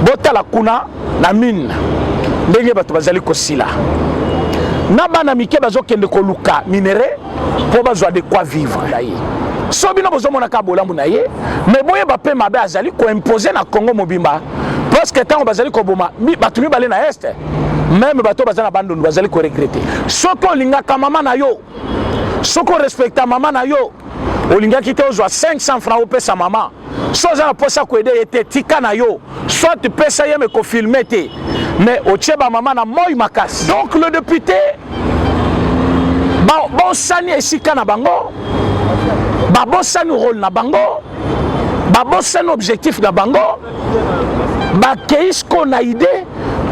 botala kuna na mine ndenge bato bazali kosila na bana mike bazokende koluka minere po bazwa de quoi vivre so bino bozomonaka bolamu na ye mais boyeba mpe mabe azali koimpose na Congo mobimba parce que ntango bazali koboma bato mibale na este même bato baza na bandundu bazali koregrete soki olingaka mama na yo soki orespecta mama na yo olingaki te ozwa 500 francs opesa mama so oza na posa koede ye te tika na yo soit pesa ye me kofilme te mais otie bamama na moi makasi donc le député bosani esika na bango babosani rôle na bango babosani objectif na bango bakeisko na idée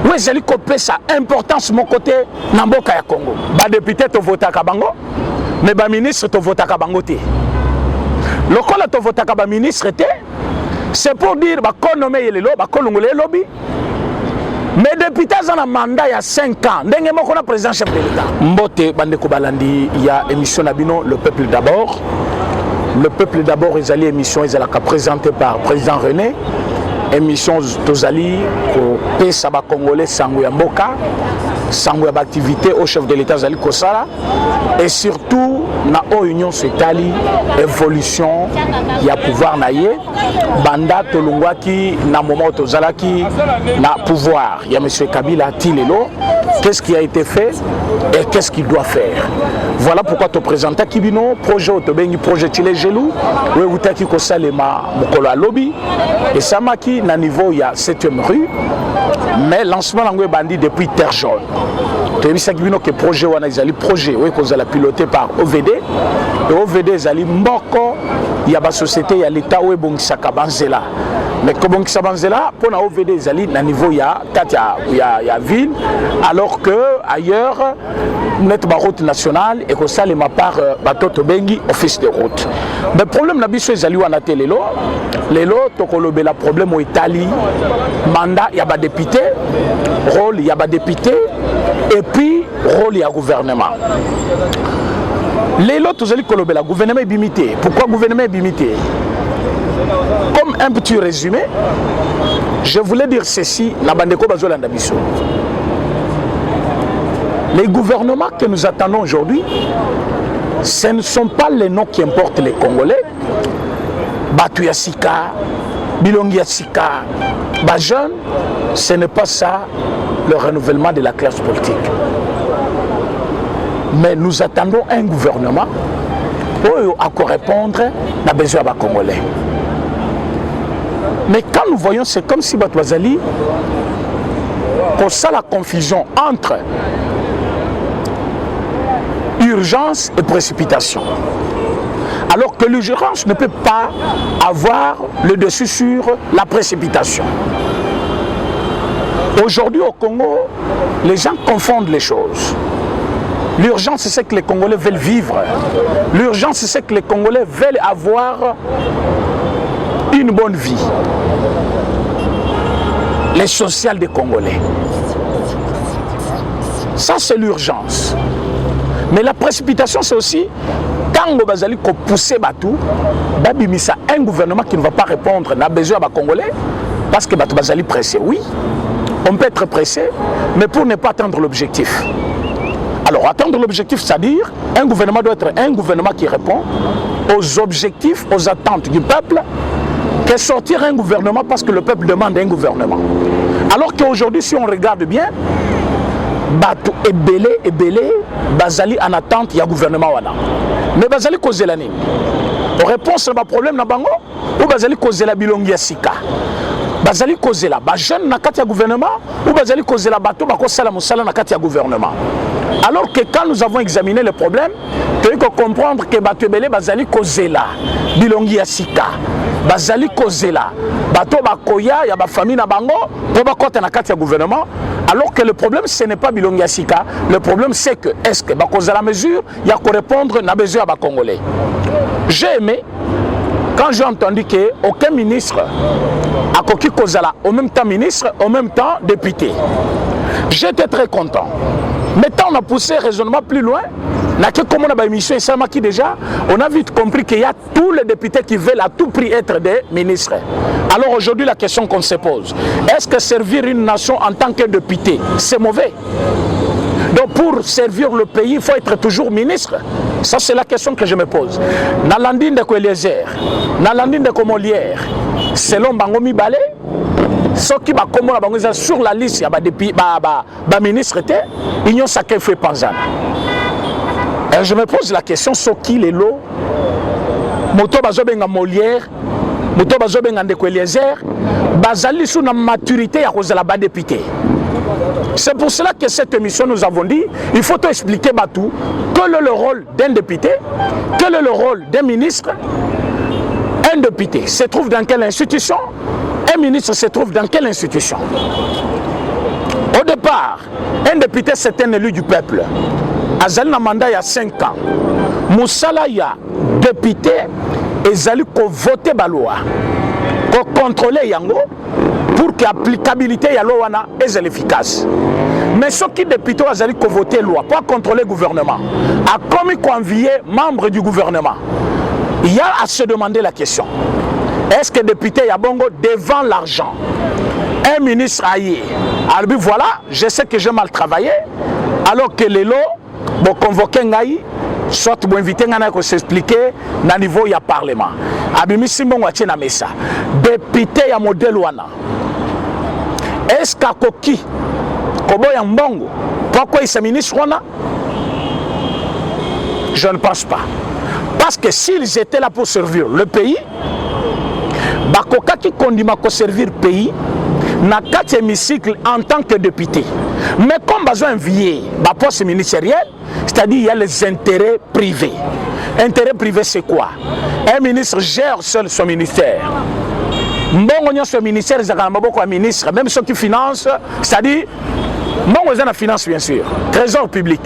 ou ezali kopesa importance mon côté na mboka ya Congo badéputé tovotaka bango mais baministre tovotaka bango te lokola tovotaka baministre te c'est pour dire bakonome yelelo bakolongole lobby mais député za na mandat ya 5 ans ndenge moko na président chef de l'État mbote bandeko balandi ya émission na bino le peuple d'abord. Le peuple d'abord, ils allaient émission, ils allaient présentée par président René. Émission Tozali, au Saba Congolais, Sangouya Mboka, Sangouya activité au chef de l'État Zali Kosala. Et surtout, na Union Setali, évolution, il y a pouvoir naïe. Banda Tolungwaki, na moment Tozalaki, na pouvoir. Il y a M. Kabila Tilelo. Qu'est-ce qui a été fait et qu'est-ce qu'il doit faire? Voilà pourquoi tu présentes Kibino, projet Otobengi, projet Chile Gelou, où vous t'as qui Kosalema, Mokolo Lobby, et Samaki, na niveau il y a 7e rue, mais lancement l'anglais bandit depuis Terre Jaune. Tu as vu ça Kibino que projet Wana Izali, projet, oui, qu'on a piloté par OVD, et OVD Izali Mboko, il y a ma société, il y a l'État où est bon Sakabanzela. Mais comme on s'avance là, pour la OVD Izali, na niveau il y a ville, alors que ailleurs, net ma route nationale et que ça les ma part bateau Tobengi office de route. Mais le problème na biso Izali wana te lelo tokolobe la problème au Italie, mandat il y a ba député, rôle il y a ba député et puis rôle il y a gouvernement. Lelo tozali kolobe la gouvernement est bimité. Pourquoi gouvernement est bimité? Comme un petit résumé, je voulais dire ceci, la bandeko bazolanda biso. Les gouvernements que nous attendons aujourd'hui, ce ne sont pas les noms qui importent les Congolais. Batu Yassika, Bilongi Yassika, Bajeune, ce n'est pas ça le renouvellement de la classe politique. Mais nous attendons un gouvernement pour correspondre à besoin des Congolais. Mais quand nous voyons, c'est comme si Batouazali, qu'on sent la confusion entre urgence et précipitation. Alors que l'urgence ne peut pas avoir le dessus sur la précipitation. Aujourd'hui au Congo, les gens confondent les choses. L'urgence, c'est ce que les Congolais veulent vivre. L'urgence, c'est ce que les Congolais veulent avoir une bonne vie. Les sociales des Congolais. Ça, c'est l'urgence. Mais la précipitation, c'est aussi quand on bazali ko pousser Batou, babimisa un gouvernement qui ne va pas répondre n'a besoin à Congolais parce que Batou bazali pressé. Oui, on peut être pressé, mais pour ne pas atteindre l'objectif. Alors, atteindre l'objectif, c'est-à-dire un gouvernement doit être un gouvernement qui répond aux objectifs, aux attentes du peuple, que sortir un gouvernement parce que le peuple demande un gouvernement. Alors qu'aujourd'hui, si on regarde bien, Batou est belé, Bazali en attente, il y a gouvernement wana. Mais Bazali cause l'année. En réponse à problème na bango, ou Bazali cause la bilongi ya sika. Bazali cause la jeune na kati ya gouvernement, ou Bazali cause la bateau bako sala musala na kati ya gouvernement. Alors que quand nous avons examiné le problème, tu as comprendre que Batou belé Bazali cause la bilongi ya sika. Bazali kozela bato bakoya ya ba famille na bango to bakota na kati ya gouvernement alors que le problème ce n'est pas bilongi ya sika, le problème c'est que est-ce que bakozala mesure ya ko répondre na besoin ya ba congolais. J'ai aimé quand j'ai entendu que aucun ministre a koki kozala au même temps ministre, au même temps député. J'étais très content. Mais quand on a poussé raisonnement plus loin, Comme on a une émission qui déjà, on a vite compris qu'il y a tous les députés qui veulent à tout prix être des ministres. Alors aujourd'hui, la question qu'on se pose, est-ce que servir une nation en tant que député, c'est mauvais? Donc pour servir le pays, il faut être toujours ministre. Ça, c'est la question que je me pose. Nalandine de Eliezer, Nalandine de Molière, selon Bangomi Balé, ceux qui sont sur la liste, il y a des ministres, ils n'ont chacun fait penser. Et je me pose la question, ce qui est l'eau, Moto Bazobenga Molière, Moto Bazobenga Ndeko Eliezer, Bazali sous la maturité à cause de la bas député. C'est pour cela que cette émission, nous avons dit, il faut expliquer Batou quel est le rôle d'un député, quel est le rôle d'un ministre. Un député se trouve dans quelle institution? Un ministre se trouve dans quelle institution? Au départ, un député c'est un élu du peuple. Azali na mandat il y a 5 ans. Moussala ya député ezali ko voter ba loi, ko contrôler yango pour que l'applicabilité ya loi wana est efficace. Mais ceux qui député azali ko voter loi, pas contrôler le gouvernement, a commis convier membres du gouvernement. Il y a à se demander la question. Est-ce que député Yabongo devant l'argent, un ministre aillé, alors voilà, je sais que j'ai mal travaillé, alors que les lots, bon convoquer Ngaï, soit bon inviter Ngaï pour s'expliquer na niveau ya parlement. Abimi Simbongo atina mesa. Député ya modèle wana. Est-ce qu'à Koki, Kobo Yambongo, pourquoi il se ministre wana? Je ne pense pas. Parce que s'ils étaient là pour servir le pays, Bakoka qui condima pour servir le pays, n'a qu'à hémicycle en tant que député. Mais comme besoin envié, poste ministériel, c'est-à-dire il y a les intérêts privés. Intérêt privé, c'est quoi? Un ministre gère seul son ministère. Mbongo son ministère, ils ont beaucoup de ministres, même ceux qui financent, c'est-à-dire, Mbongo ils ont la finance bien sûr, trésor public.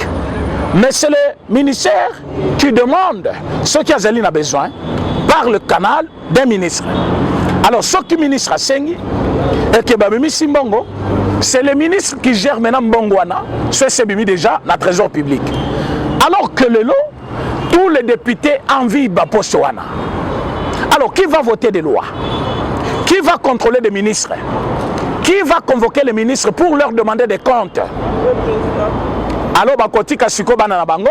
Mais c'est le ministère qui demande ce qu'Azali a besoin par le canal d'un ministre. Alors, ce qui ministre a Sengi, et que Babimi Simbongo, c'est le ministre qui gère maintenant Mbongwana, c'est déjà la trésor public. Alors que le lot, tous les députés envient Bapostoana. Alors, qui va voter des lois? Qui va contrôler des ministres? Qui va convoquer les ministres pour leur demander des comptes? Alors, Bakotika Sikoba Nanabango,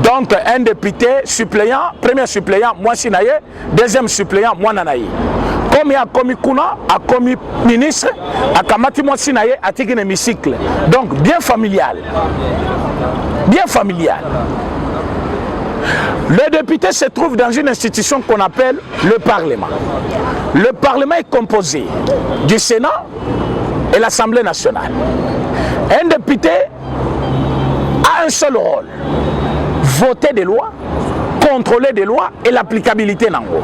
donc un député suppléant, premier suppléant, moi Sinaye, deuxième suppléant, moi Nanaï. Comme il y a commis Kuna, a commis ministre, a Kamati moi Sinaye, a tigé un hémicycle. Donc, bien familial. Bien familial. Le député se trouve dans une institution qu'on appelle le Parlement. Le Parlement est composé du Sénat et l'Assemblée nationale. Un député a un seul rôle, voter des lois, contrôler des lois et l'applicabilité n'ango.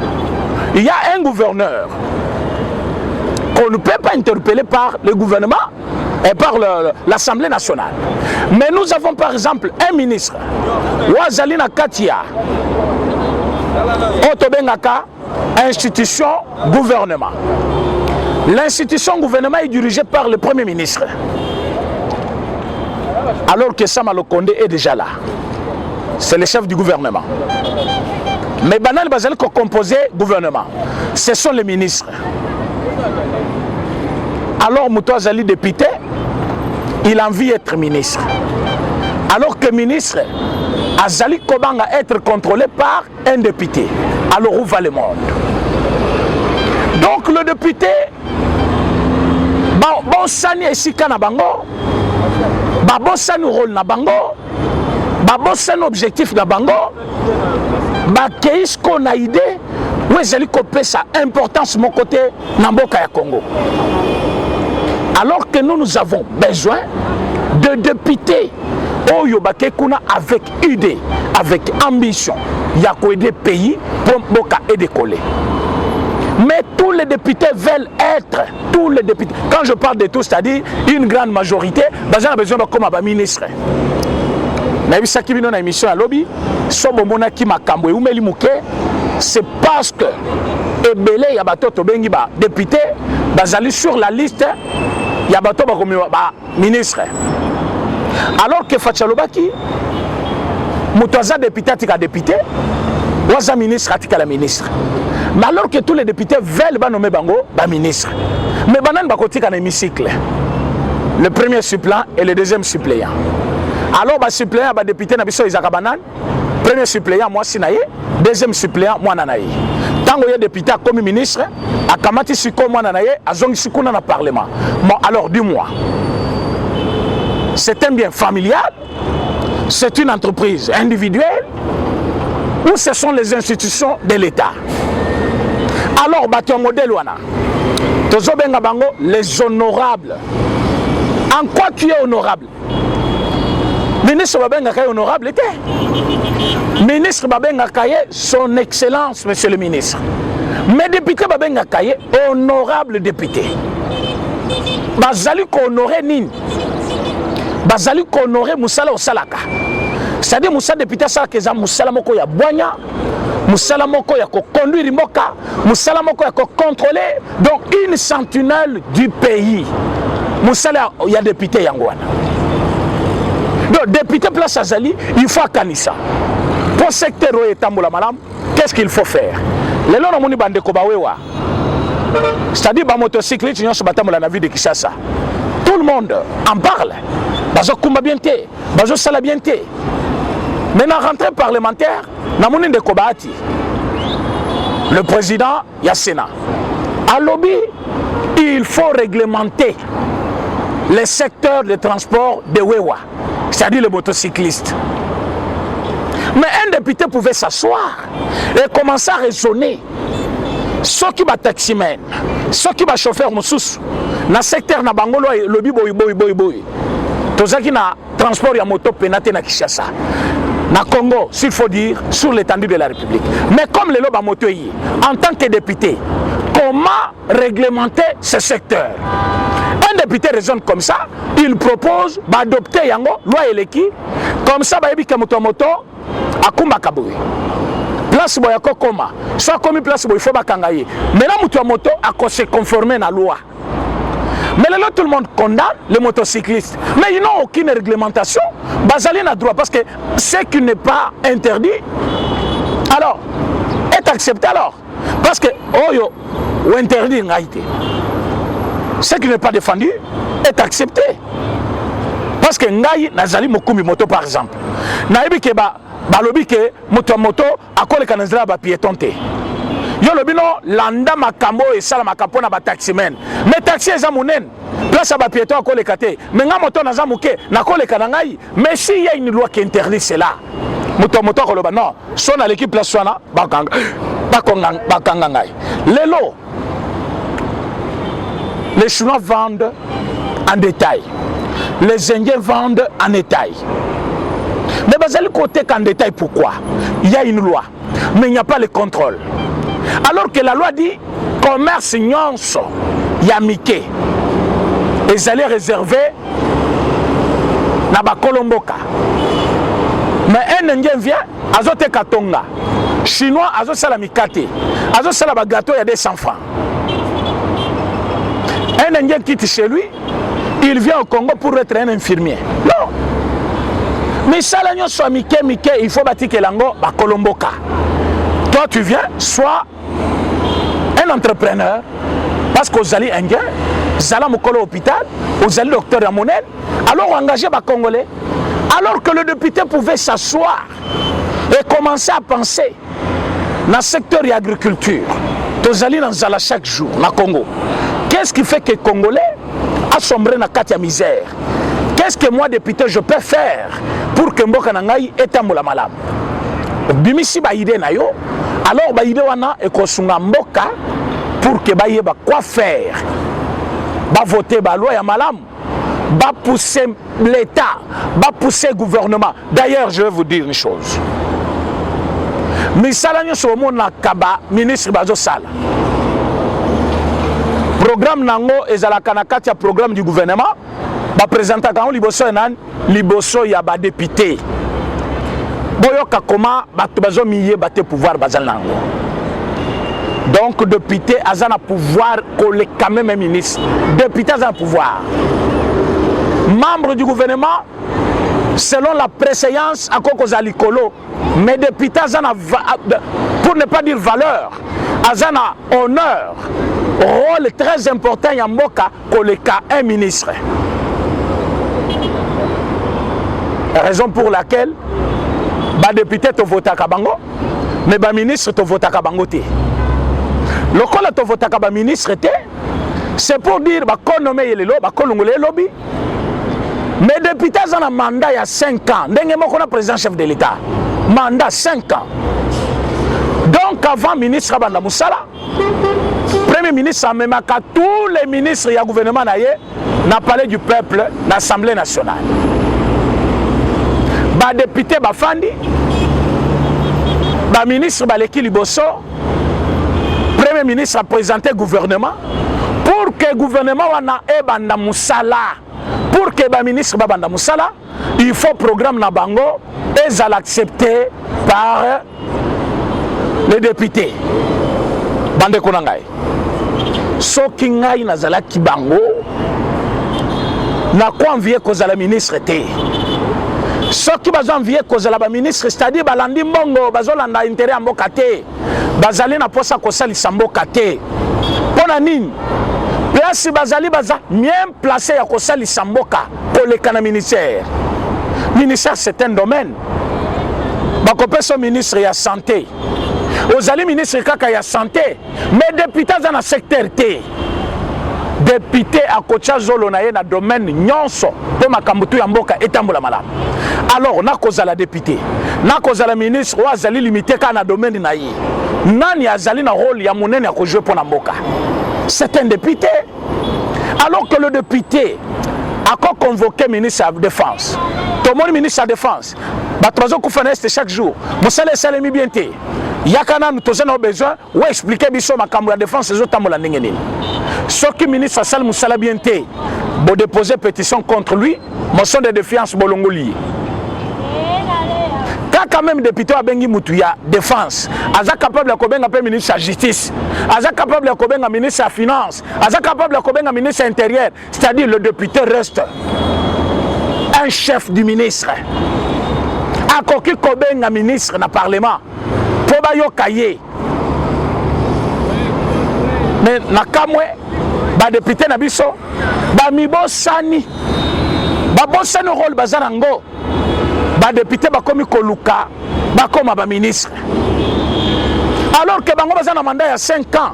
Il y a un gouverneur qu'on ne peut pas interpeller par le gouvernement et par l'Assemblée nationale. Mais nous avons par exemple un ministre, Ouazalina Katia, Otobengaka, institution gouvernement. L'institution gouvernement est dirigée par le Premier ministre. Alors que Sama Lokonde est déjà là. C'est le chef du gouvernement. Mais Banal Bazal qui a composé le gouvernement, ce sont les ministres. Alors Mouto Azali député, il a envie d'être ministre. Alors que ministre, Azali Kobanga être contrôlé par un député. Alors où va le monde? Donc le député, bon sani esika na bango, bon sani rôle na bango, bon sani objectif na bango, qu'est-ce qu'on a idée où Azali Kopé sa importance mon côté Namboka ya Congo. Alors que nous avons besoin de députés avec idée, avec ambition, il y a quoi des pays pour Mboka et décoller. Mais tous les députés veulent être, tous les députés, quand je parle de tous, c'est-à-dire une grande majorité, on a besoin de comme un ministre. Mais ça qui vient dans l'émission à lobby, c'est parce que Ebele Yabato Bengiba, député, basali sur la liste, Yabato ministre. Alors que Fachalobaki, Moutaza député tika député, Waza ministre tika la ministre. Mais alors que tous les députés veulent nommer bango, ba ministre. Mais banan bakoti kan hémicycle. Le premier suppléant et le deuxième suppléant. Alors ba suppléant ba député na biso izaka banan. Premier suppléant moi sinaye, deuxième suppléant moi nanaye. Tango ya député comme ministre, akamati siko moi nanaye, azongi sikuna na parlement. Bon alors dis-moi. C'est un bien familial, c'est une entreprise individuelle ou ce sont les institutions de l'État. Alors, bateau modèle wana, tozobenga bango les honorables. En quoi tu es honorable? Ministre babenga kaye honorable était. Ministre babenga kaye son excellence, monsieur le ministre. Mais député babenga kaye honorable député. Bazali ko honorer nini? Bazali ko honorer musala osalaka. C'est-à-dire musala député salaka eza musala moko ya boanya. Musala moko ya ko conduire moka, musala moko ya ko contrôler donc une sentinelle du pays. Musala ya député yangwana. Donc député place azali, il faut kanisa. Pour secteur o etambola malam, qu'est-ce qu'il faut faire? Les lona moni bande ko bawewa. C'est-à-dire ba motocycliste nyonso batambola na ville de Kinshasa. Tout le monde en parle. Bazo kumba bien té, bazo sala bien té. Maintenant, rentrée parlementaire, Namouni de Kobati, le président Yassena, à lobby, il faut réglementer les secteurs de transport de Wewa, c'est-à-dire les motocyclistes. Mais un député pouvait s'asseoir et commencer à raisonner. Ceux qui sont taximens, ceux qui sont chauffeurs moussous, dans le secteur de Bangolo, le lobby boy. Tous ceux qui ont transport de moto pénaté na Kinshasa. Na Congo, s'il faut dire, sur l'étendue de la République. Mais comme les lobes moto en tant que député, comment réglementer ce secteur? Un député raisonne comme ça, il propose d'adopter yango loi eleki, comme ça ba yebika moto à Kumba Kaboui. Place boyako koma, soit comme place boy faut bakangaye. Mais là moto a se conformer à la loi. Mais là, tout le monde condamne les motocyclistes. Mais ils n'ont aucune réglementation. Bazali n'a droit parce que ce qui n'est pas interdit, alors, est accepté alors. Parce que, oh, ou interdit, ce qui n'est pas défendu est accepté. Parce que Ngaï, Nazali Mokumi Moto par exemple. Naïbi Keba, Balobi Ke, Moto, à quoi les canazra va piéton. Yo le bino landa makambo et sala makapo na ba taximen. Mais taxi eza munen. Place à ba piéton à koleka te. Mais nga moto na zamuke na koleka na ngai. Mais s'il y a une loi qui interdit cela. Moto koloba non. Son à l'équipe place wana bakanga. Bakanga ngai. Lelo. Les Chinois vendent en détail. Les Indiens vendent en détail. Mais bazali côté qu'en détail pourquoi? Il y a une loi. Mais il n'y a pas le contrôle. Alors que la loi dit commerce nyonso yamike et allaient réserver na ba Kolomboka. Mais un Indien vient azote katonga, chinois azo sala mikate, azo sala ba gâteau ya 200 francs. Un Indien quitte chez lui, il vient au Congo pour être un infirmier. Non. Mais ça la nyonso amike il faut bâtir que lango ba Kolomboka. Toi tu viens, soit un entrepreneur, parce qu'aux alliés indiens, Zala Mokolo hôpital, aux alliés docteur Ramonel, alors engager les Congolais, alors que le député pouvait s'asseoir et commencer à penser dans le secteur de l'agriculture, aux alliés dans Zala chaque jour, dans le Congo. Qu'est-ce qui fait que les Congolais a sombré dans la misère? Qu'est-ce que moi, député, je peux faire pour que Mboka Nangaï ait un moula malam? Bimisi ba idée na yo, alors ba idée wana e kosunga mboka pour que ba yeba quoi faire. Ba voter ba loi ya malam, ba pousser l'État, ba pousser le gouvernement. D'ailleurs, je vais vous dire une chose. Misala nyoso mona kaba ministre bazo sala. Programme nango ezalaka na kati ya programme du gouvernement, ba présenter quand liboso enan liboso ya ba député. Boyoka comment bato bazo miye bate pouvoir bazal nango. Donc député azana pouvoir coller quand même ministre. Député azana pouvoir. Membre du gouvernement selon la préséance à Kokoza Likolo, mais députés pour ne pas dire valeur, azana honneur, rôle très important Yamboka koleka un ministre. Raison pour laquelle ba député to vota kabango, mais ba ministre to vota kabango te. Le col to vota kaba ministre te, c'est pour dire ba konome yelelo, ba kolongole lobby. Mais député ont un mandat il y a 5 ans. Ndenge moko na président chef de l'État. Mandat 5 ans. Donc avant ministre Abanda Moussala, premier ministre a même qu'à tous les ministres du gouvernement n'a parlé du peuple, l'Assemblée nationale. Ba député Bafandi, ba ministre Baleki Liboso, premier ministre a présenté le gouvernement pour que le gouvernement ait Banda Moussala. Pour que le ministre Babanda Moussala, il faut programme Nabango et ça l'accepter par les députés. Bande Konangai. Soki ngai nazala kibango na quoi envier cause la ministre té. Soki bazo envier cause la ministre, c'est-à-dire balandi mbongo bazolanda intérêt à mboka té. Bazali na posa kosali samboka té. Pona nini? Place bazali baza bien placé à kosali samboka pour les kana ministère. Ministère c'est un domaine. Bakope so ministre ya santé. Ozali ministre kaka ya santé, mais député dans le secteur T. Député à Kocha Zolo na ye na domaine nyonso pour makambutu ya mboka etambola malamu. Alors na kozala député, na kozala ministre wa azali limité ka na domaine na ye. Nani azali na rôle ya monene ya ko jouer pour na mboka. C'est un député. Alors que le député a convoqué le ministre de la Défense. Tout le monde ministre de la Défense. Chaque jour. Vous savez, ça l'est bien. Il y a besoin d'expliquer la défense des autres. Ce qui le ministre Sal Moussala bien pour déposer pétition contre lui, motion de défiance bolongoli. Quand même député a bengi mutuya défense, aza capable de kobenga pe ministre de la justice, aza capable de kobenga ministre de la finance, aza capable de kobenga ministre de l'intérieur, c'est-à-dire le député reste un chef du ministre. Akoki kobenga ministre na parlement, po ba yo kaye. Mais na kamwe ba député na biso ba mibosani ba bosani rôle bazarango. Les députés bakomi koluka bakoma ba ministre. Alors que bango baza na mandat il y a 5 ans.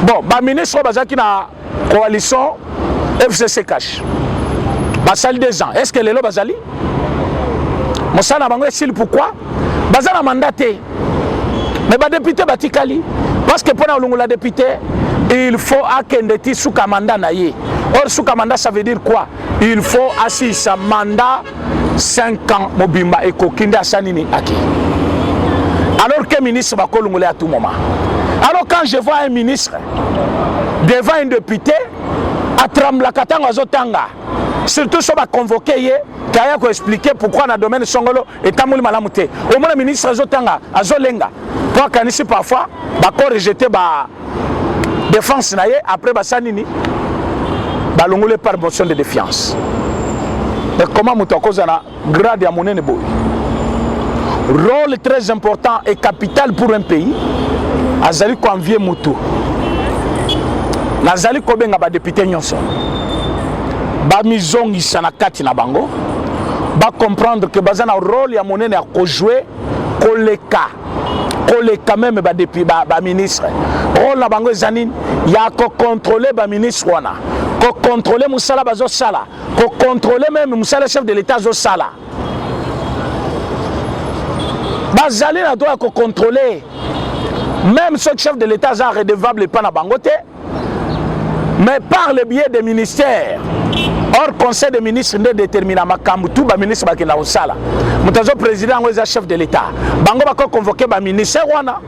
Bon, ba ministre bazaki na coalition FCC cash. Basali 2 ans. Est-ce que lelo bazali? Mosala bango est-il pourquoi? Baza na mandat te. Mais ba député batikali parce que pour na député, il faut akendeti sous mandat na ye. Or sous mandat ça veut dire quoi? Il faut assis sa mandat 5 ans mobimba et kokinda sanini aki. Alors que ministre va kolongole à tout moment. Alors quand je vois un ministre devant un député à trembla katanga zotanga, surtout si on va convoquer hier, kaya ko expliquer pourquoi dans le domaine songolo et tamouli malamute. Au moins le ministre zotanga azolenga. Pour kanisi parfois ba ko rejeter ba défense na ye après ba sanini ba longole par motion de défiance. Et comment Moutakoza na grade à monnaie boy. Rôle très important et capital pour un pays. Azali ko envier Moutou. Nazali ko benga ba député nyonso. Ba mizongi sana kati na bango. Ba comprendre que bazana rôle ya monnaie à ko jouer koleka. Koleka même ba depuis ba ministre. Rôle na bango zanine ya ko contrôler ba ministre wana. Ko contrôler Moussala bazo sala. Ko contrôler même Moussala chef de l'État zo sala. Bazali na doit ko contrôler. Même ce chef de l'État est redevable pas na bangote. Mais par le biais des ministères. Or conseil des ministres ne détermine makambu tout ba ministre ba kina osala. Mutazo président ou chef de l'État. Bango ba ko convoquer ba ministère wana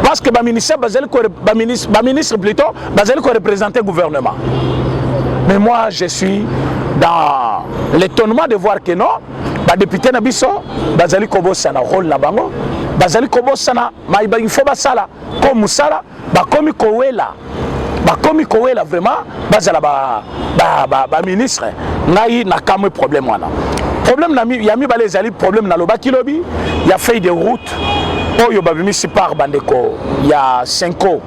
parce que ba ministère bazali ko ba ministre plutôt bazali ko représenter gouvernement. Mais moi je suis dans l'étonnement de voir que non, ba député na biso bazali ko bossa na rôle na bango, bazali ko bossa na maiba il faut basala comme musala ba komi ko wela. Comme il vraiment, bazala ba ministre, n'a eu na kamwe problème wana. problème il y a mis les problème na loba kilobi, il y a fait des routes. Oh yo babimi si par bandeko, il y a 5 ans.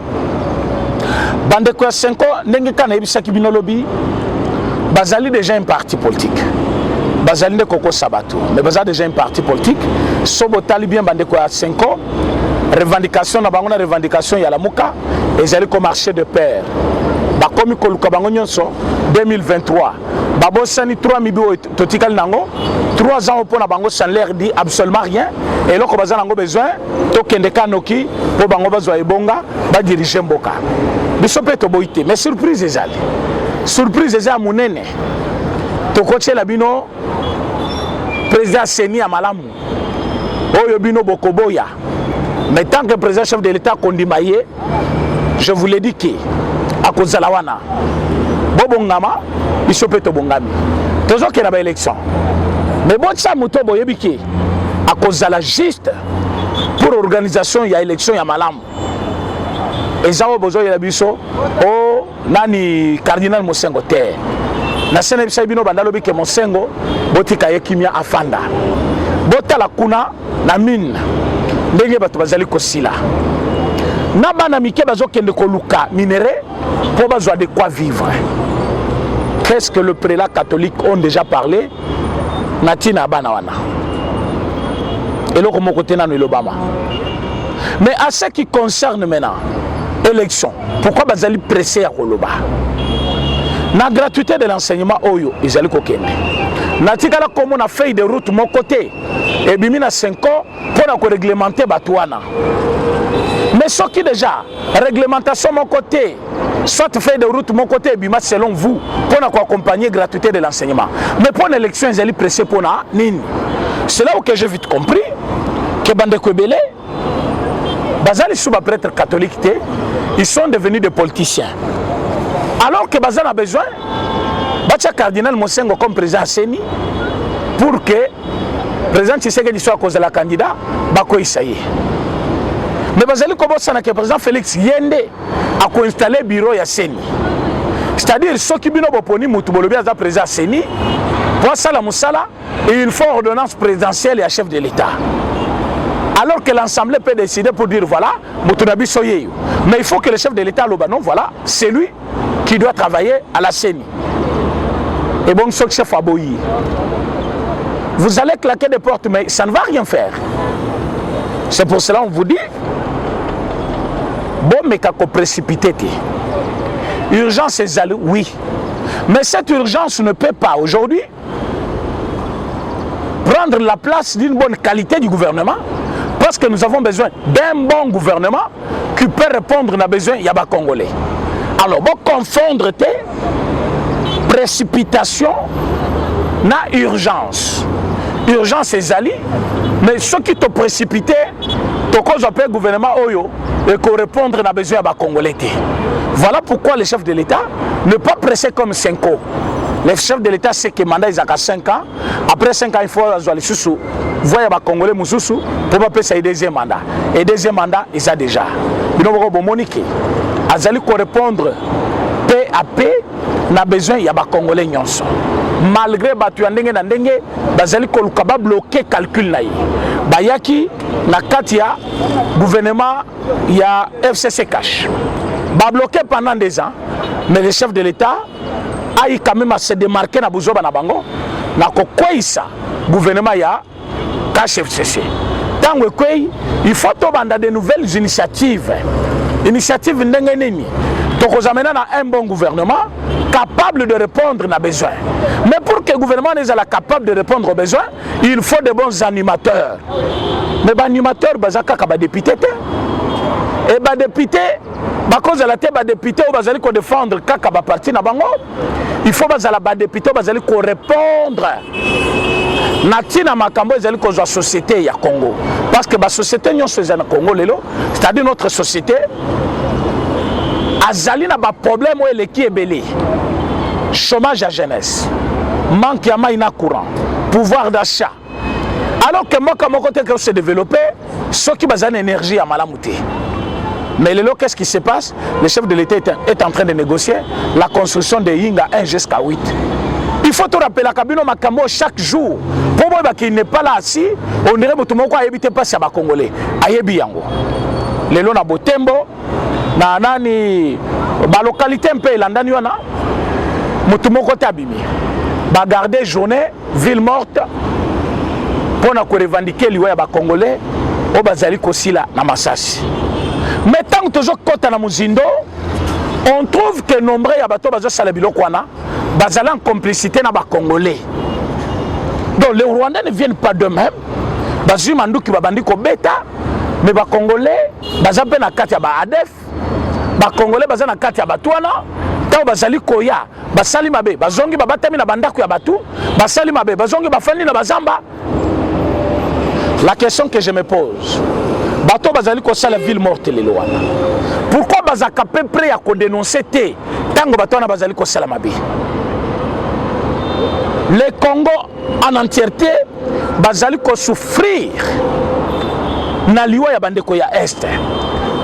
Bandeko ya 5 ans, ndenge kana ebisaki bino lobi, bazali déjà un parti politique. Bazali de Koko Sabato, mais bazali déjà un parti politique. Sobo talibien bandeko ya 5 ans. Revendication na bangona revendication ya la muka, ezali ko marché de pair. Ba komi ko luka bango nyonso 2023. Babo sani 3 mibi totikal nango 3 ans pour na bango sans l'air dit absolument rien et loko bazana ngo besoin to kende kanoki po bango bazwa ebonga ba diriger mboka. Biso pe to boité mais surprise ezali. Surprise ezali munene. To koche la bino président Seni Amalamu. Oyo bino bokoboya. Mais tant que le président chef de l'État Kondimaye, je vous l'ai dit que à cause de la wana, Bobongama, il se peut bongami. Toujours qu'il y a une élection. Mais bon, ça mouton boyebiki à cause de la juste pour l'organisation, il y a élection, il y a malam. Et ça, besoin de la biso, oh, nani cardinal Mosengo terre. Na sene bisa bino bandalo bike Mosengo, botika yekimia afanda. Bota la kuna na mine. Ndenge bato bazali kosila na bana mike bazokende koluka minéraux pour bazwa de quoi vivre. Qu'est-ce que le prélat catholique ont déjà parlé natina bana wana eloko moko tena no elobama. Mais à ce qui concerne maintenant élection, pourquoi bazali pressé à koloba na gratuité de l'enseignement oyo ezali kokende natikala comme on a fait de route mon côté et bimina 5 ans pour réglementer Batouana. Mais ce qui déjà réglementation mon côté, soit fait de route mon côté bima selon vous pour accompagner gratuité de l'enseignement. Mais pour l'élection ils allaient presser pour na nini. C'est là où que j'ai vite compris que Bandeko Belé bazali souba prêtre catholique ils sont devenus des politiciens. Alors que Bazan a besoin, Bacha cardinal Mosengo comme président Seni pour que le président Tshisekedi soit à cause de la candidat, Bako Isaïe. Mais Bazali Kobosana que le président Félix Yende a installé le bureau à Seni. C'est-à-dire ceux qui bino boponi Moutubolobi à président Seni, pour ça la Moussala, il faut ordonnance présidentielle et à chef de l'État. Alors que l'Assemblée peut décider pour dire voilà, Moutunabi Soye. Mais il faut que le chef de l'État, non, voilà, c'est lui qui doit travailler à la CENI. Et bon, ce chef Aboyi. Vous allez claquer des portes, mais ça ne va rien faire. C'est pour cela qu'on vous dit, bon, mais qu'on précipité. Urgence, c'est oui. Mais cette urgence ne peut pas aujourd'hui prendre la place d'une bonne qualité du gouvernement. Parce que nous avons besoin d'un bon gouvernement qui peut répondre à nos besoins Yaba Congolais. Alors, bon, confondre tes précipitations na urgence. Urgence, c'est Zali, mais ceux qui t'ont précipité, tu cause un gouvernement Oyo et qu'on répondre à nos besoins Yaba Congolais. Voilà pourquoi le chef de l'État ne pas presser comme 5 ans. Le chef de l'État sait que le mandat est à 5 ans. Après 5 ans, il faut aller sous. Voyez les Congolais Moussoussou pour pas passer le deuxième mandat. Et deuxième mandat, ils ont déjà. Ils ont Monique. Ils allaient répondre paix à paix. Na besoin il y a des Congolais nyonso. Malgré batu ndenge na ndenge, bazali ko bloquer calcul na yi. Bayaki na katia gouvernement ya FCC cash. Ba bloqué pendant 2 ans, mais le chef de l'État a eu quand même à se démarquer na buzoba na bango na kokwisa gouvernement ya cash FCC. Tango kwei il faut tobanda de nouvelles initiatives. Initiative ndenge nini. Donc on amène un bon gouvernement capable de répondre à nos besoins. Mais pour que le gouvernement soit capable de répondre aux besoins, il faut de bons animateurs. Mais les animateurs, ils sont députés. Et les députés, à cause de la tête, les députés, ils vont défendre le parti. Il faut que les députés répondre. Natina makambo ezali kozwa société ya Congo parce que la société nyonso ezali na Congo lelo, c'est-à-dire notre société azali na ba problème oyo eleki ebele. Chômage à jeunesse, manque ya mai na courant, pouvoir d'achat. Alors que moi comme côté que se développer, ceux qui bazali énergie à malamu te. Mais lelo qu'est-ce qui se passe? Le chef de l'État est en train de négocier la construction de Yinga 1 jusqu'à 8. Il faut te rappeler la cabine Makambo chaque jour. Pour moi, qui n'est pas là assis, on dirait que tout le monde a évité pas à Congolais. Ayebi yango. Les lois na Botembo, na nani, ba localité un peu landani wana, tout le monde a abîmé. Ba garder journée, ville morte, pour na revendiquer liwa ba Congolais, au bazali kosila na Masasi. Mais tant que toujours côté na Muzindo, on trouve que nombreux ya bato bazo sala biloko wana, bazala en complicité na ba Congolais. Donc les Rwandais ne viennent pas d'eux-mêmes. Bazu manduki babandi ko beta, mais ba Congolais bazape na kati ya ba ADF, ba Congolais baza na kati ya batwana, tant bazali koya, basali mabe, bazongi babatami na bandako ya batu, basali mabe, bazongi bafandi na bazamba. La question que je me pose, bato bazali ko sala ville morte les lois. Pourquoi bazaka peu prêt à dénoncer té tango bato na bazali ko sala mabe? Le Congo en entièreté bazali ko souffrir na liwa ya bandeko ya Est.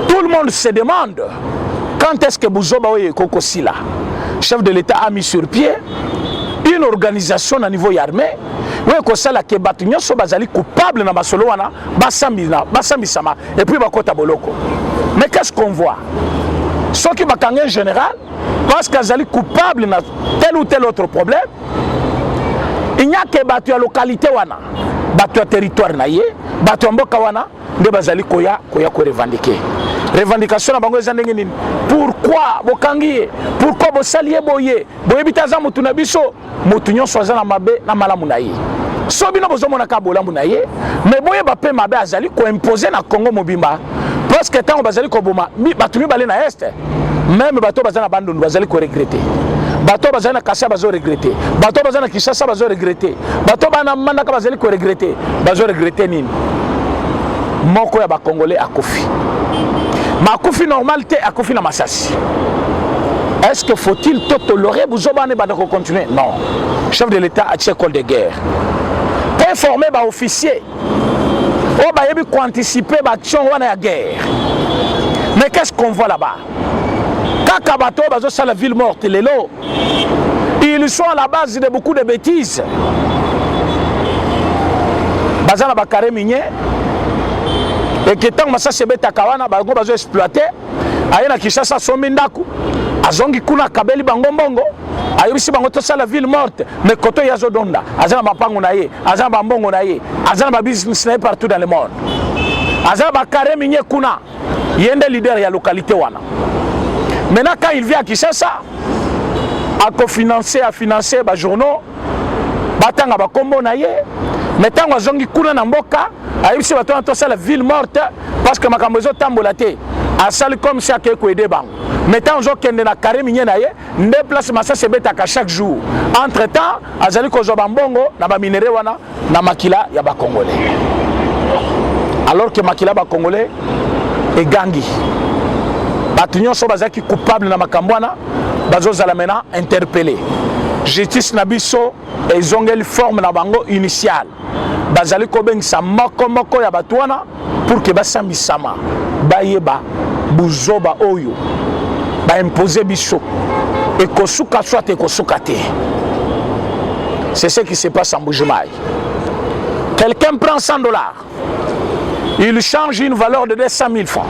Tout le monde se demande quand est-ce que Buzoba oye koko sila. Chef de l'État a mis sur pied une organisation à niveau armé. Oui, que ça la que batunyo so bazali coupable na basolo wana basambisama et puis bakota boloko. Mais qu'est-ce qu'on voit? Ceux qui bakangé en général parce qu'ils sont coupables na tel ou tel autre problème. Il n'y a que batu ya localité wana, batu ya territoire na ye, batu ya mboka wana nde bazali koya ko revendiquer. Revendication na bango ezandenge nini? Pourquoi bokangiye? Pourquoi bosaliye boye? Boyebitaza mutu na biso, mutu nyonso aza na mabe na malamu na ye. Sobino bozomona ka bolamu na ye, mais boye ba pe mabe azali ko imposer na Congo mobimba. Parce que tant bazali ko boma, batu mi balé na est. Même bato bazana bandundu bazali ko regretter. Bato bazana Kassa bazo regretter. Bato bazana Kinshasa bazo regretter. Bato bana Mandaka bazali ko regretter. Bazo regretter nini? Moko ya ba Congolais akufi. Makufi normalité akufi na Masasi. Est-ce que faut-il tout tolérer Bouzobane badako continuer? Non. Chef de l'État a tiré col de guerre. Pour former ba officier. Oh ba yebi ko anticiper ba tion wana ya guerre. Mais qu'est-ce qu'on voit là-bas? Kaka bato bazo sa la ville morte lelo. Ils sont à la base de beaucoup de bêtises. Bazana bakare minier. Et que tant que ça se bête à Kawana, bango bazo exploité. Ayena Kinshasa sombi ndaku. Azongi kuna kabeli bango mbongo. Ayebisi bango to la ville morte. Mais koto yazo donda. Azana mapango na ye. Azana bambongo na ye. Azana ba business na ye partout dans le monde. Azana bakare minier kuna. Yende leader ya localité wana. Maintenant quand il vient à Kinshasa, à financer les journaux, batanga ba kombo na ye, mettanga azongi kuna na mboka, ayebisi bato na la ville morte parce que makambo ezo tambola te. Asali comme ça que ko aider bango. Mettanga zo kende na carré minye na ye, nde place massa se betaka chaque jour. Entre-temps, azali ko zo bambongo na ba minéraux wana na makila ya ba Congolais. Alors que makila ba Congolais est gangi. Batunyo so bazaki coupable na makambwana bazo zala mena interpellé. Justice na biso ezongeli forme na bango initiale. Bazali ko bengisa moko ya batwana pour que basambisama bayeba buzoba oyo ba imposer biso et kosuka soit kosuka te. C'est ce qui se passe en Bujumaï. Quelqu'un prend $100, il change une valeur de 200 000 francs.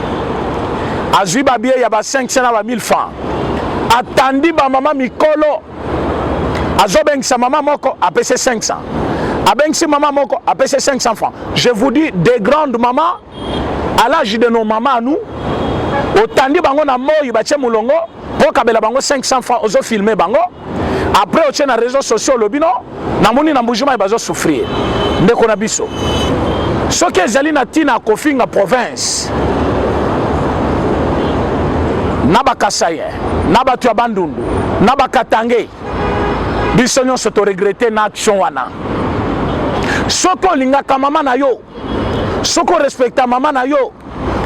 Azui babie ya ba 500 na ba 1000 francs. Atandi ba mama mikolo. Azobengisa mama moko a payé 500. Abengisi mama moko a payé 500 francs. Je vous dis des grandes mamans à l'âge de nos mamans à nous. Otandi bango na moyi ba tche mulongo po kabela bango 500 francs ozo filmer bango. Après au na réseaux sociaux lobino na moni na Mbujuma bazo souffrir. Ndeko na biso. Soki ezali na tina kofinga province. Naba Kasaye, Naba Tuabandundu, Naba Katange, Bissonyon se to regretter na action wana. Soko linga ka mama na yo, soko respecta mama na yo,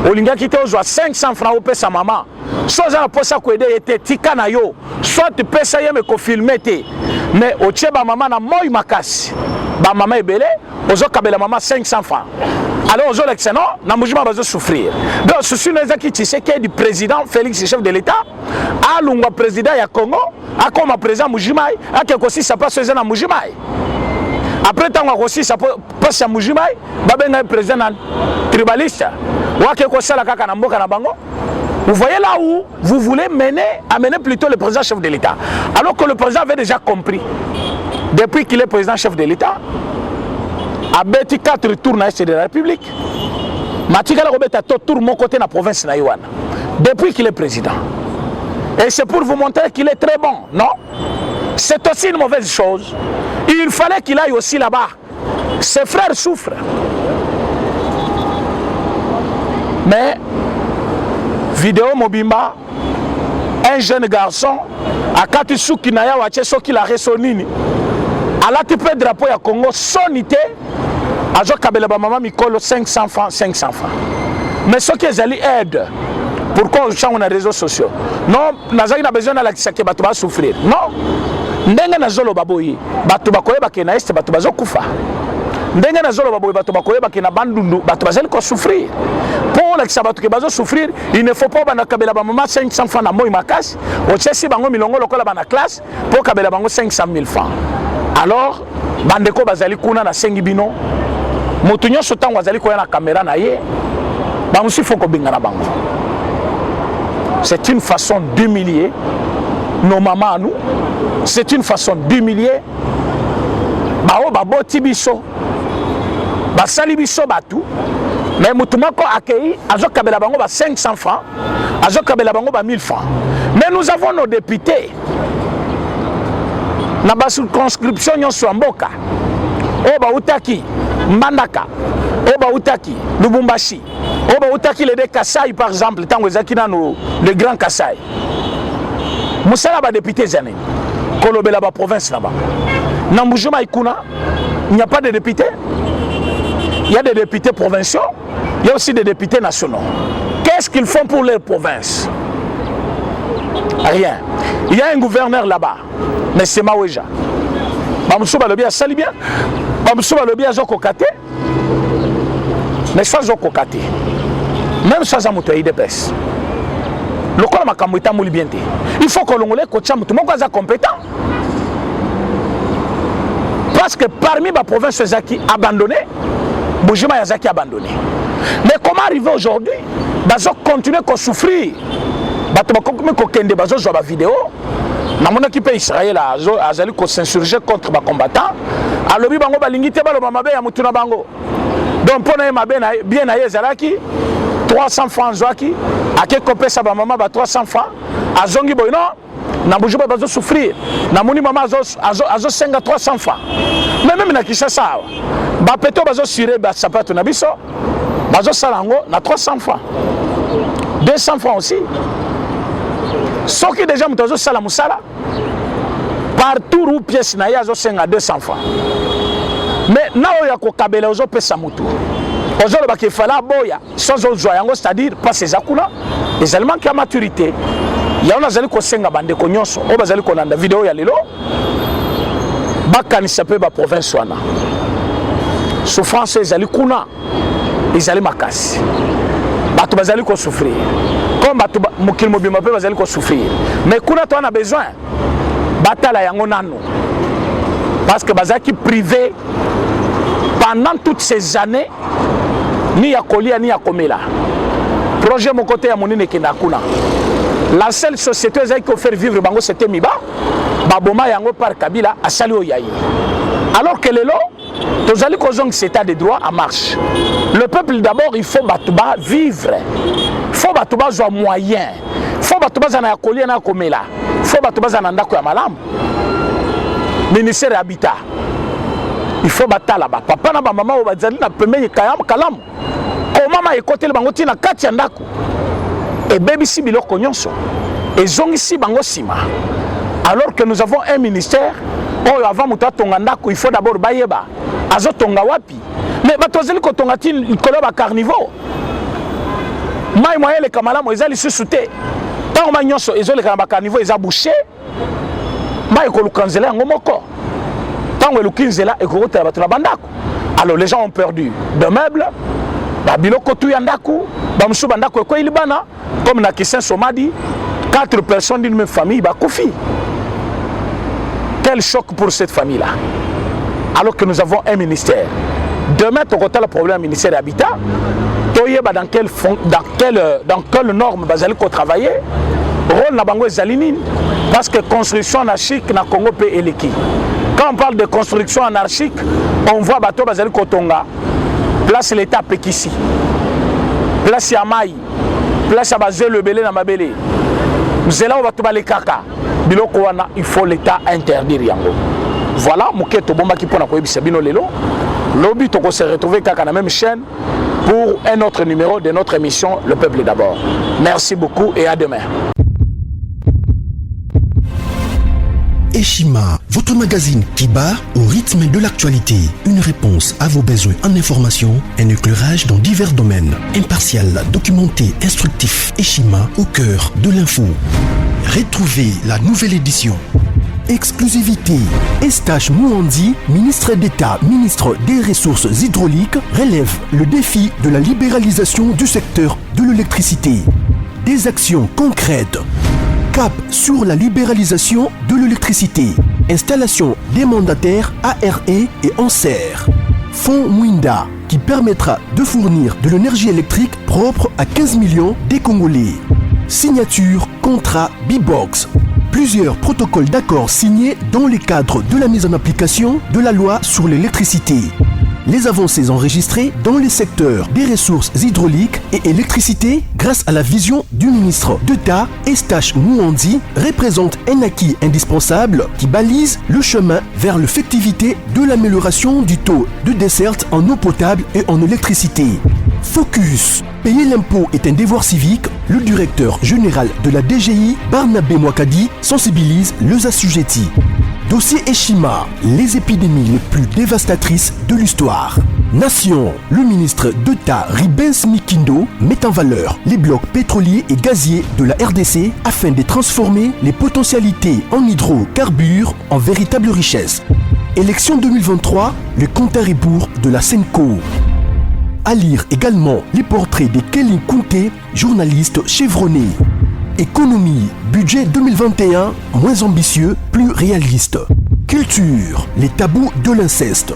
olinga kite ozwa 500 francs au pesa mama. Soza na posa ko aider ete tika na yo, soit tu pesa yeme ko filmer te, mais otie ba mama na moy makasi. Ba mama ebele, ozo kabela mama 500 francs. alors aux élections na mujima bazo souffrir donc ceci n'est qui Tshisekedi du président Félix chef de l'État a lungwa président ya Congo a comme président mujima a que aussi ça passe na mujima après tant aussi ça passe à mujima babenga président tribaliste wa que sala kaka na mboka na bango. Vous voyez là où vous voulez amener plutôt le président chef de l'État alors que le président avait déjà compris depuis qu'il est président chef de l'État a bêti 4 tours na est de la République. Matika la robeta tour mon côté na province na Yoana. Depuis qu'il est président. Et c'est pour vous montrer qu'il est très bon, non? C'est aussi une mauvaise chose. Il fallait qu'il aille aussi là-bas. Ses frères souffrent. Mais vidéo Mobimba, un jeune garçon à Katisuki Naya Wacheso qui l'a ressonné. À la type de drapeau ya Congo sonité azo kabela ba maman mikolo 500 francs. Mais ce qui est aide pourquoi on change les réseaux sociaux non nazaki na besoin na la kisake bato ba souffrir non ndenge na zolo baboyi bato bakoyeba ke na este bato bazokufa ndenge na zolo baboyi bato bakoyeba ke na bandundu bato bazali ko souffrir pour la kisabato ke bazo souffrir il ne faut pas bana kabela ba maman 500 francs na moi makasi o chesi bango milongo lokola bana classe pour kabela bango 500 000 francs. Alors, bandeko bazali kuna na sengi bino, moto nyonso tango bazali koya na caméra na ye, ba musi foko bingana bango. C'est une façon d'humilier nos mamans à nous. C'est une façon d'humilier bao baboti biso. Ba sali biso batu. Mais moto moko akei azo kabela bango ba 500 francs, azo kabela bango ba 1000 francs. Mais nous avons nos députés. Na ba circonscription nyonso mboka oba utaki Mbandaka oba utaki Lubumbashi oba utaki le de Kasai par exemple tango ezaki na le grand Kasai musala ba député zané kolobela ba province là-bas na Mbujuma ikuna il n'y a pas de députés, il y a des députés provinciaux, il y a aussi des députés nationaux. Qu'est-ce qu'ils font pour les provinces? Rien. Il y a un gouverneur là-bas, mais c'est Maouéja. Bamsouba le bien sali bien. Bamsouba le bien zokokate. Mais ça zokokate. Même ça zamuto IDPS. Le quoi ma kamuita mouli bien. Il faut que l'on le coach tout le monde compétent. Parce que parmi les provinces zaki abandonnées, Boujima Yazaki abandonné. Mais comment arriver aujourd'hui? Bazo continuer à souffrir. Bato bakokome kokende bazo zo ba vidéo. Na mon équipe Israël azali ko s'insurger contre ba combattants. Alobi bango balingi te balo mabe ya mutuna bango. Donc pour na mabe na bien na yezalaki 300 francs zwaki ake kopesa ba mama ba 300 francs azongi boyno na Boujima bazo souffrir. Na moni mama azo senga 300 francs. Mais même na Kinshasa ba peto bazo siré ba sapato na biso bazo salango na 300 francs. 200 francs aussi. Ce qui déjà mutazo sala musala partout où pièce na yazo senga 200 francs. Mais na oya ko kabela ozo pesa mutu. Ozo le baki fala boya sans ozo yango c'est-à-dire pas ces akuna les éléments qui a maturité. Ya ona zali ko senga bande ko nyonso o bazali ko nanda vidéo ya lelo bakani sape ba province wana. Souffrance ezali kuna ezali makasi. Bato bazali ko souffrir. Comme bato mokil mobima pe bazali ko souffrir. Mais kuna to on a besoin batala yango nano. Parce que bazaki privé pendant toutes ces années ni ya kolia ni ya komela. Projet mon côté ya monine kena kuna. La seule société qui a fait vivre bango c'était Miba. Baboma yango par Kabila a sali oyayi. Alors que les lots, tous les causes cet état de droit en marche. Le peuple d'abord il faut batouba vivre. Il faut batouba soit moyen. Il faut batouba zana kolia na komela. Il faut batouba zana ndako ya malam. Ministère habitat. Il faut battre là-bas. Papa na ba maman o bazali na pembe kalam. Comment ma écouter le bango tina kati ya ndako. Et baby si biloko nyonso. Et zongi si bango sima. Alors que nous avons un ministère, oh avant muta tonga ndako, il faut d'abord bayeba. Azo tonga wapi. Mais batozeli ko tonga tin ikoloba carnivore. Mai moye le kamala mo ezali susute. Tant ma nyonso ezoli ka ba carnivore eza bouché. Mai ko lukanzela ngo moko. Tant que lukinzela e ko rota batula bandako. Alors les gens ont perdu de meubles, Biloko tu yandaku, bamusu bandako ko ilibana, comme na Kissin Somadi, 4 personnes d'une même famille, Koufi. Quel choc pour cette famille-là. Alors que nous avons un ministère. Demain, tu as le problème ministère de l'Habitat. Dans quelle norme vous allez travailler? Rôle na bango zalinine. Parce que construction anarchique na Congo peut éleki. Quand on parle de construction anarchique, on voit bateau bazali kotonga. Place l'État Pekissi. Place Yamaï. Place Abazé le belé na mabélé. Nous allons voir les kaka. Biloko wana, il faut l'État interdire yango. Voilà, Mouketo Bomba qui pona koyebi sabino lelo. Lobby toko se retrouver kaka na même chaîne pour un autre numéro de notre émission Le Peuple d'abord. Merci beaucoup et à demain. Eshima, votre magazine qui bat au rythme de l'actualité. Une réponse à vos besoins en information, un éclairage dans divers domaines. Impartial, documenté, instructif. Eshima au cœur de l'info. Retrouvez la nouvelle édition. Exclusivité. Estache Mouandi, ministre d'État, ministre des Ressources hydrauliques, relève le défi de la libéralisation du secteur de l'électricité. Des actions concrètes. Cap sur la libéralisation de l'électricité. Installation des mandataires ARE et ANSER. Fonds Mwinda qui permettra de fournir de l'énergie électrique propre à 15 millions des Congolais. Signature contrat B-Box. Plusieurs protocoles d'accord signés dans le cadre de la mise en application de la loi sur l'électricité. Les avancées enregistrées dans les secteurs des ressources hydrauliques et électricité grâce à la vision du ministre d'État Estache Mouandi représentent un acquis indispensable qui balise le chemin vers l'effectivité de l'amélioration du taux de desserte en eau potable et en électricité. Focus. Payer l'impôt est un devoir civique. Le directeur général de la DGI, Barnabé Mwakadi, sensibilise les assujettis. Dossier Eshima, les épidémies les plus dévastatrices de l'histoire. Nation, le ministre d'État Ribens Mikindo met en valeur les blocs pétroliers et gaziers de la RDC afin de transformer les potentialités en hydrocarbures en véritable richesse. Élection 2023, le compte à rebours de la Senco. À lire également les portraits de Kelly Kounté, journaliste chevronné. Économie, budget 2021, moins ambitieux, plus réaliste. Culture, les tabous de l'inceste.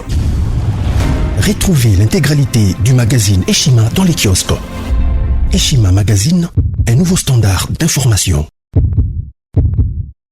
Retrouvez l'intégralité du magazine Eshima dans les kiosques. Eshima Magazine, un nouveau standard d'information.